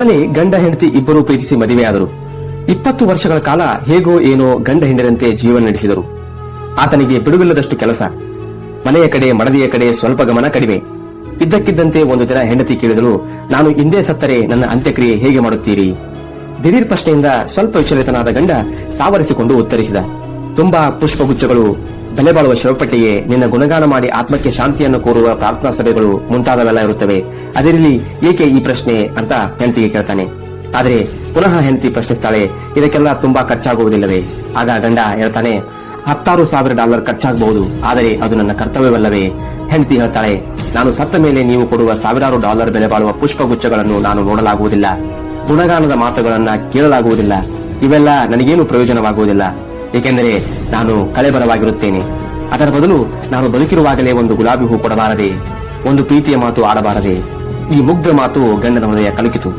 ಮನೆ ಗಂಡ ಹೆಂಡತಿ ಇಬ್ಬರು ಪ್ರೀತಿಸಿ ಮದುವೆಯಾದರು. 20 ವರ್ಷಗಳ ಕಾಲ ಹೇಗೋ ಏನೋ ಗಂಡ ಹೆಂಡರಂತೆ ಜೀವನ ನಡೆಸಿದರು. ಆತನಿಗೆ ಬಿಡುವಿಲ್ಲದಷ್ಟು ಕೆಲಸ, ಮನೆಯ ಕಡೆ ಮಡದಿಯ ಕಡೆ ಸ್ವಲ್ಪ ಗಮನ ಕಡಿಮೆ. ಇದ್ದಕ್ಕಿದ್ದಂತೆ ಒಂದು ದಿನ ಹೆಂಡತಿ ಕೇಳಿದಳು, ನಾನು ಹಿಂದೆ ಸತ್ತರೆ ನನ್ನ ಅಂತ್ಯಕ್ರಿಯೆ ಹೇಗೆ ಮಾಡುತ್ತೀರಿ? ದಿಢೀರ್ ಪ್ರಶ್ನೆಯಿಂದ ಸ್ವಲ್ಪ ವಿಚಲಿತನಾದ ಗಂಡ ಸಾವರಿಸಿಕೊಂಡು ಉತ್ತರಿಸಿದ, ತುಂಬಾ ಪುಷ್ಪಗುಚ್ಛಗಳು, ಬೆಲೆ ಬಾಳುವ ಶವಪೆಟ್ಟಿಗೆ, ನಿನ್ನ ಗುಣಗಾನ ಮಾಡಿ ಆತ್ಮಕ್ಕೆ ಶಾಂತಿಯನ್ನು ಕೋರುವ ಪ್ರಾರ್ಥನಾ ಸಭೆಗಳು ಮುಂತಾದವೆಲ್ಲ ಇರುತ್ತವೆ. ಅದರಲ್ಲಿ ಏಕೆ ಈ ಪ್ರಶ್ನೆ ಅಂತ ಹೆಂಡತಿಗೆ ಕೇಳ್ತಾನೆ. ಆದರೆ ಪುನಃ ಹೆಂಡತಿ ಪ್ರಶ್ನಿಸ್ತಾಳೆ, ಇದಕ್ಕೆಲ್ಲ ತುಂಬಾ ಖರ್ಚಾಗುವುದಿಲ್ಲವೇ? ಆಗ ಗಂಡ ಹೇಳ್ತಾನೆ, $10,000 ಖರ್ಚಾಗಬಹುದು, ಆದರೆ ಅದು ನನ್ನ ಕರ್ತವ್ಯವಲ್ಲವೇ? ಹೆಂಡತಿ ಹೇಳ್ತಾಳೆ, ನಾನು ಸತ್ತ ಮೇಲೆ ನೀವು ಕೊಡುವ $1,000 ಬೆಲೆ ಬಾಳುವ ಪುಷ್ಪಗುಚ್ಛಗಳನ್ನು ನಾನು ನೋಡಲಾಗುವುದಿಲ್ಲ, ಗುಣಗಾನದ ಮಾತುಗಳನ್ನ ಕೇಳಲಾಗುವುದಿಲ್ಲ, ಇವೆಲ್ಲ ನನಗೇನು ಪ್ರಯೋಜನವಾಗುವುದಿಲ್ಲ, ಏಕೆಂದರೆ ನಾನು ಕಳೆಬರವಾಗಿರುತ್ತೇನೆ. ಅದರ ಬದಲು ನಾನು ಬದುಕಿರುವಾಗಲೇ ಒಂದು ಗುಲಾಬಿ ಹೂ ಕೊಡಬಾರದೆ, ಒಂದು ಪ್ರೀತಿಯ ಮಾತು ಆಡಬಾರದೆ? ಈ ಮುಗ್ಧ ಮಾತು ಗಂಡನ ಹೃದಯ ಕಲುಕಿತು.